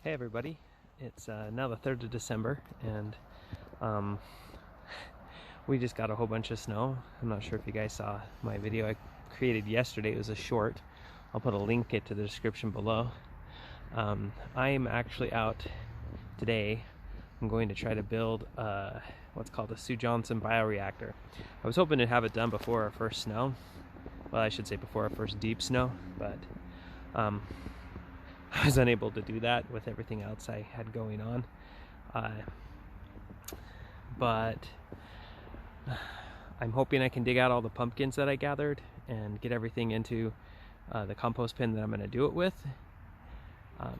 Hey everybody, it's now the 3rd of December and we just got a whole bunch of snow. I'm not sure if you guys saw my video I created yesterday. It was a short. I'll put a link to the description below. I am actually out today. I'm going to try to build what's called a Sue Johnson bioreactor. I was hoping to have it done before our first snow. Well, I should say before our first deep snow, but I was unable to do that with everything else I had going on. But I'm hoping I can dig out all the pumpkins that I gathered and get everything into the compost bin that I'm going to do it with.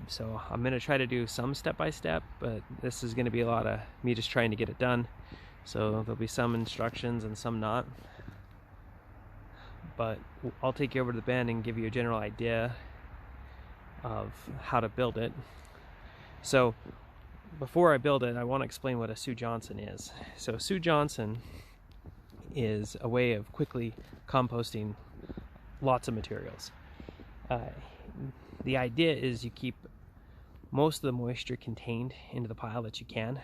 So I'm going to try to do some step by step, but this is going to be a lot of me just trying to get it done. So there'll be some instructions and some not. But I'll take you over to the bin and give you a general idea of how to build it. So before I build it, I want to explain what a Sue Johnson is. So Sue Johnson is a way of quickly composting lots of materials. The idea is you keep most of the moisture contained into the pile that you can,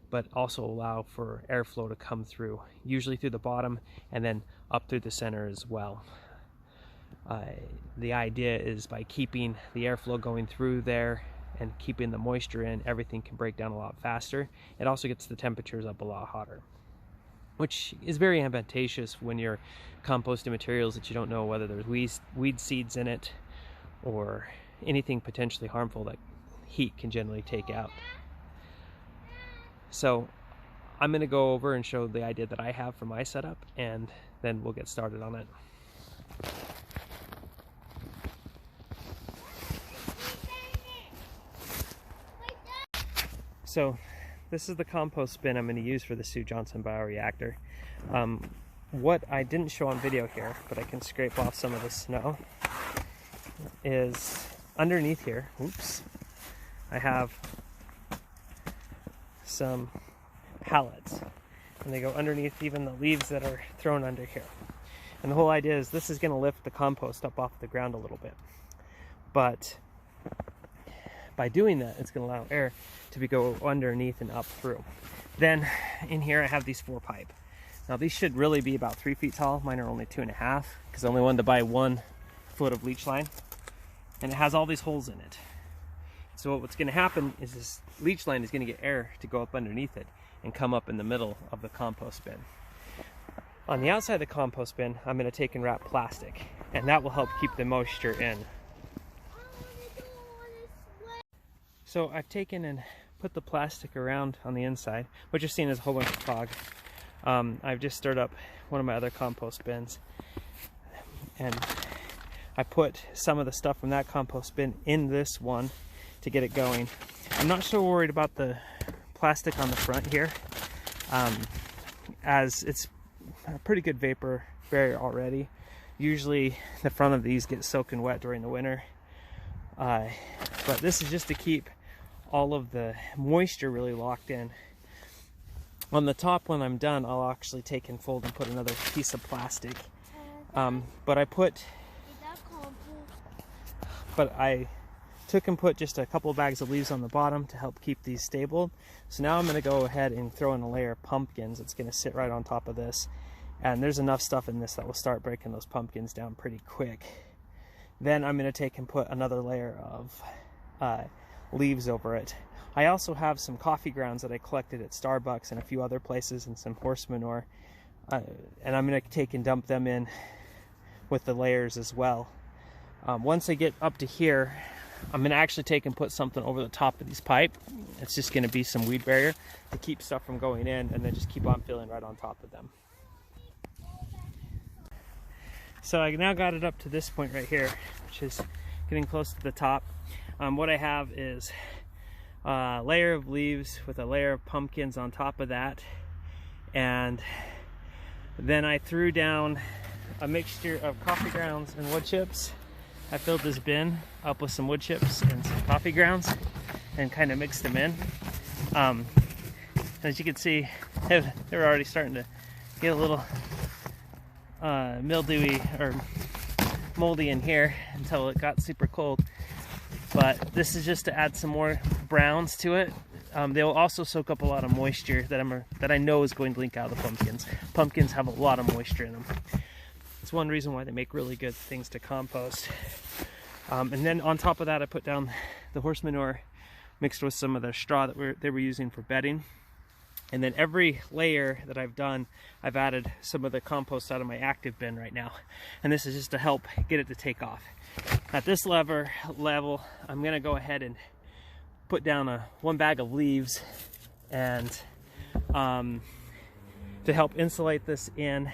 but also allow for airflow to come through, usually through the bottom and then up through the center as well. The idea is by keeping the airflow going through there and keeping the moisture in, everything can break down a lot faster. It also gets the temperatures up a lot hotter, which is very advantageous when you're composting materials that you don't know whether there's weed seeds in it or anything potentially harmful that heat can generally take out. So I'm going to go over and show the idea that I have for my setup, and then we'll get started on it. So this is the compost bin I'm going to use for the Sue Johnson bioreactor. What I didn't show on video here, but I can scrape off some of the snow, is underneath here, oops, I have some pallets, and they go underneath even the leaves that are thrown under here. And the whole idea is this is going to lift the compost up off the ground a little bit. But by doing that, it's going to allow air to go underneath and up through. Then in here I have these 4 pipe. Now these should really be about 3 feet tall. Mine are only 2.5 because I only wanted to buy 1 foot of leach line. And it has all these holes in it. So what's going to happen is this leach line is going to get air to go up underneath it and come up in the middle of the compost bin. On the outside of the compost bin, I'm going to take and wrap plastic, and that will help keep the moisture in. So I've taken and put the plastic around on the inside. What you're seeing is a whole bunch of fog. I've just stirred up one of my other compost bins, and I put some of the stuff from that compost bin in this one to get it going. I'm not so worried about the plastic on the front here, as it's a pretty good vapor barrier already. Usually the front of these get soaking wet during the winter, but this is just to keep all of the moisture really locked in. On the top, when I'm done, I'll actually take and fold and put another piece of plastic. But I took and put just a couple of bags of leaves on the bottom to help keep these stable. So now I'm going to go ahead and throw in a layer of pumpkins. It's going to sit right on top of this. And there's enough stuff in this that will start breaking those pumpkins down pretty quick. Then I'm going to take and put another layer of leaves over it. I also have some coffee grounds that I collected at Starbucks and a few other places, and some horse manure. And I'm going to take and dump them in with the layers as well. Once I get up to here, I'm going to actually take and put something over the top of these pipe. It's just going to be some weed barrier to keep stuff from going in, and then just keep on filling right on top of them. So I now got it up to this point right here, which is getting close to the top. What I have is a layer of leaves with a layer of pumpkins on top of that, and then I threw down a mixture of coffee grounds and wood chips. I filled this bin up with some wood chips and some coffee grounds and kind of mixed them in. As you can see, they're already starting to get a little mildewy or moldy in here until it got super cold. but this is just to add some more browns to it. They'll also soak up a lot of moisture that I know is going to leak out of the pumpkins. Pumpkins have a lot of moisture in them. It's one reason why they make really good things to compost. And then on top of that, I put down the horse manure mixed with some of the straw that they were using for bedding. And then every layer that I've done, I've added some of the compost out of my active bin right now. And this is just to help get it to take off. At this level, I'm gonna go ahead and put down one bag of leaves and to help insulate this in.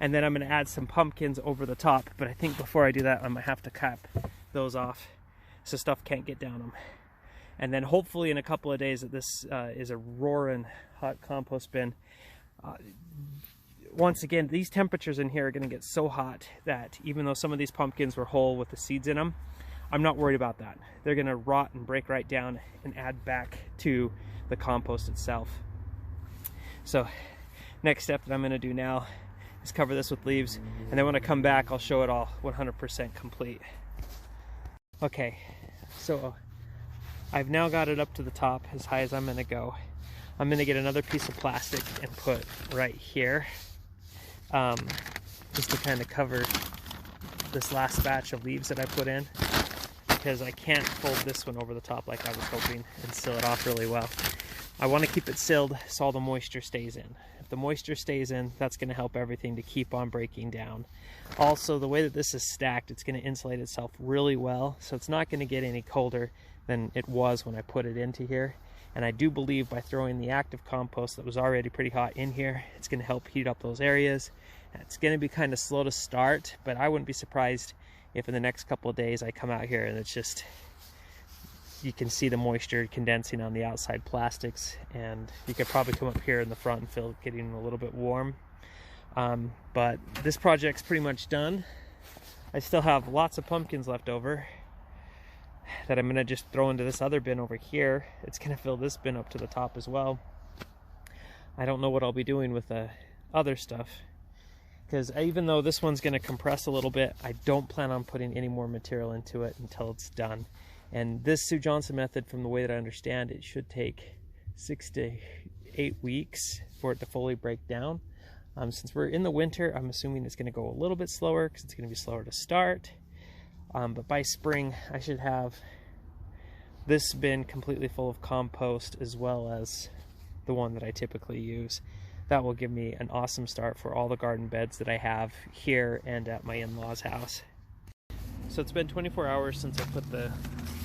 And then I'm gonna add some pumpkins over the top. But I think before I do that, I might have to cap those off so stuff can't get down them. And then hopefully in a couple of days that this is a roaring hot compost bin. Once again, these temperatures in here are going to get so hot that even though some of these pumpkins were whole with the seeds in them, I'm not worried about that. They're going to rot and break right down and add back to the compost itself. So next step that I'm going to do now is cover this with leaves, and then when I come back I'll show it all 100% complete. Okay, so I've now got it up to the top as high as I'm going to go. I'm going to get another piece of plastic and put right here, just to kind of cover this last batch of leaves that I put in, because I can't fold this one over the top like I was hoping and seal it off really well. I want to keep it sealed so all the moisture stays in. If the moisture stays in, that's going to help everything to keep on breaking down. Also, the way that this is stacked, it's going to insulate itself really well, so it's not going to get any colder than it was when I put it into here. And I do believe by throwing the active compost that was already pretty hot in here, it's going to help heat up those areas. It's going to be kind of slow to start, but I wouldn't be surprised if in the next couple of days I come out here and it's just, you can see the moisture condensing on the outside plastics, and you could probably come up here in the front and feel it getting a little bit warm. But this project's pretty much done. I still have lots of pumpkins left over that I'm going to just throw into this other bin over here. It's going to fill this bin up to the top as well. I don't know what I'll be doing with the other stuff, because even though this one's going to compress a little bit, I don't plan on putting any more material into it until it's done. And this Sue Johnson method, from the way that I understand it, should take 6 to 8 weeks for it to fully break down. Since we're in the winter, I'm assuming it's going to go a little bit slower because it's going to be slower to start. But by spring, I should have this bin completely full of compost, as well as the one that I typically use. That will give me an awesome start for all the garden beds that I have here and at my in-laws' house. So it's been 24 hours since I put the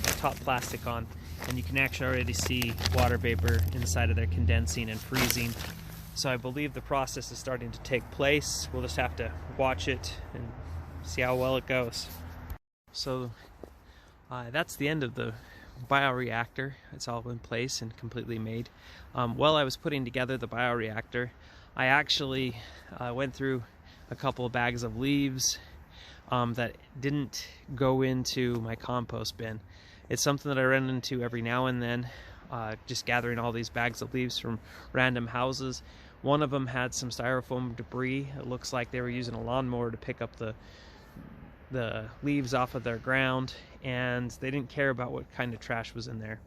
top plastic on, and you can actually already see water vapor inside of there condensing and freezing. So I believe the process is starting to take place. We'll just have to watch it and see how well it goes. So that's the end of the bioreactor. It's all in place and completely made. While I was putting together the bioreactor, I actually went through a couple of bags of leaves that didn't go into my compost bin. It's something that I run into every now and then, just gathering all these bags of leaves from random houses. One of them had some styrofoam debris. It looks like they were using a lawnmower to pick up the leaves off of their ground, and they didn't care about what kind of trash was in there.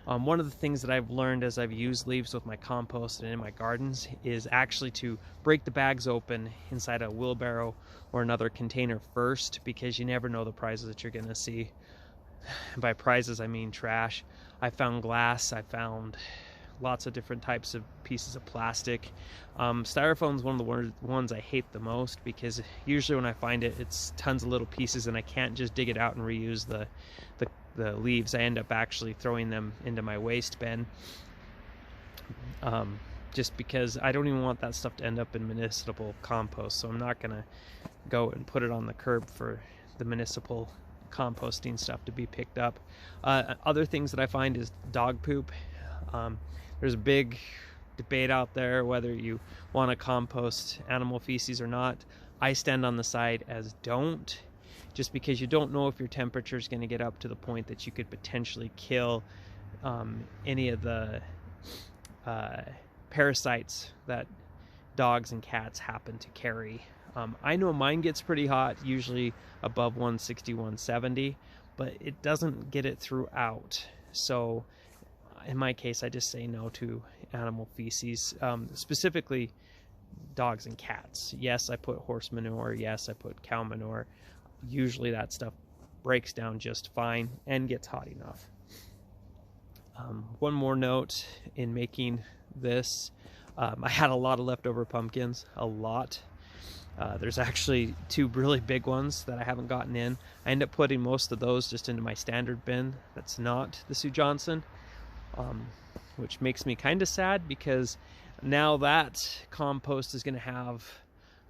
One of the things that I've learned as I've used leaves with my compost and in my gardens is actually to break the bags open inside a wheelbarrow or another container first, because you never know the prizes that you're going to see. By prizes, I mean trash. I found glass, I found lots of different types of pieces of plastic. Styrofoam is one of the ones I hate the most, because usually when I find it, it's tons of little pieces and I can't just dig it out and reuse the leaves. I end up actually throwing them into my waste bin, just because I don't even want that stuff to end up in municipal compost. So I'm not gonna go and put it on the curb for the municipal composting stuff to be picked up. Other things that I find is dog poop. There's a big debate out there whether you want to compost animal feces or not. I stand on the side as don't, just because you don't know if your temperature is going to get up to the point that you could potentially kill any of the parasites that dogs and cats happen to carry. I know mine gets pretty hot, usually above 160, 170, but it doesn't get it throughout. So in my case, I just say no to animal feces, specifically dogs and cats. Yes, I put horse manure. Yes, I put cow manure. Usually that stuff breaks down just fine and gets hot enough. One more note in making this, I had a lot of leftover pumpkins, a lot. There's actually 2 really big ones that I haven't gotten in. I end up putting most of those just into my standard bin that's not the Sue Johnson, which makes me kind of sad, because now that compost is going to have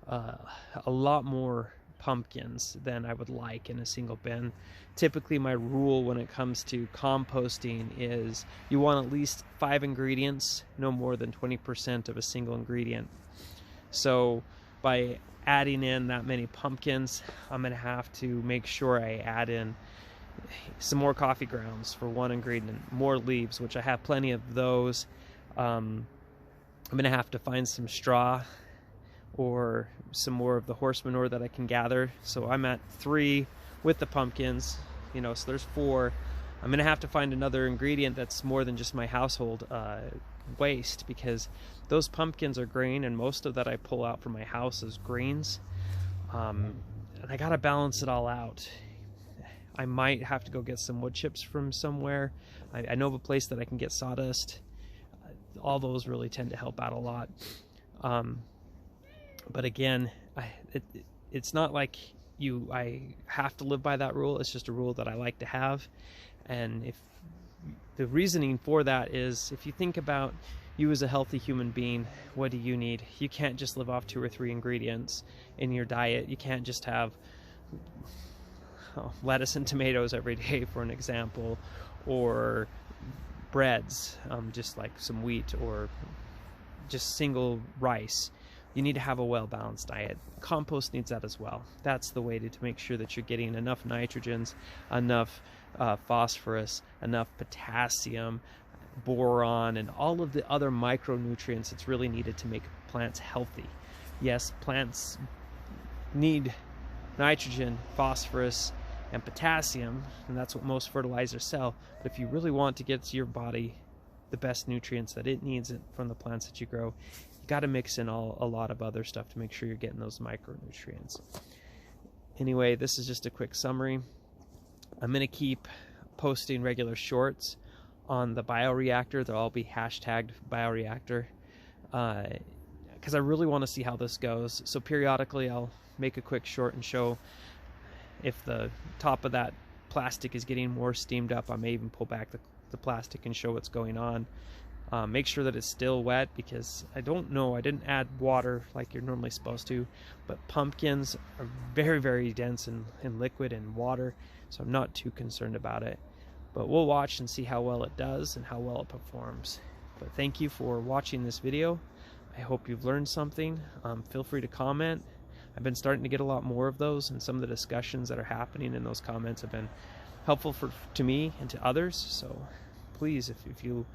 a lot more pumpkins than I would like in a single bin. Typically my rule when it comes to composting is you want at least 5 ingredients, no more than 20% of a single ingredient. So by adding in that many pumpkins, I'm going to have to make sure I add in some more coffee grounds for 1 ingredient, more leaves, which I have plenty of those. I'm going to have to find some straw or some more of the horse manure that I can gather. So I'm at 3 with the pumpkins, you know, so there's 4. I'm going to have to find another ingredient that's more than just my household waste, because those pumpkins are green, and most of that I pull out from my house is greens. And I got to balance it all out. I might have to go get some wood chips from somewhere. I know of a place that I can get sawdust. All those really tend to help out a lot. But again, it's not like I have to live by that rule. It's just a rule that I like to have. And if the reasoning for that is, if you think about you as a healthy human being, what do you need? You can't just live off 2 or 3 ingredients in your diet. You can't just have lettuce and tomatoes every day, for an example, or breads, just like some wheat, or just single rice. You need to have a well-balanced diet. Compost needs that as well. That's the way to make sure that you're getting enough nitrogens, enough phosphorus, enough potassium, boron, and all of the other micronutrients that's really needed to make plants healthy. Yes, plants need nitrogen, phosphorus, and potassium, and that's what most fertilizers sell. But if you really want to get to your body the best nutrients that it needs from the plants that you grow, you got to mix in a lot of other stuff to make sure you're getting those micronutrients. Anyway, this is just a quick summary. I'm going to keep posting regular shorts on the bioreactor. They'll all be hashtagged bioreactor, because I really want to see how this goes. So periodically I'll make a quick short and show if the top of that plastic is getting more steamed up. I may even pull back the plastic and show what's going on. Make sure that it's still wet, because I don't know, I didn't add water like you're normally supposed to, but pumpkins are very, very dense in liquid and water, so I'm not too concerned about it. But we'll watch and see how well it does and how well it performs. But thank you for watching this video. I hope you've learned something. Feel free to comment. I've been starting to get a lot more of those, and some of the discussions that are happening in those comments have been helpful to me and to others. So please, if you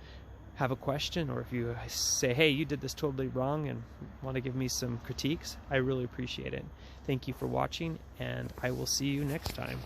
have a question, or if you say, hey, you did this totally wrong, and want to give me some critiques, I really appreciate it. Thank you for watching, and I will see you next time.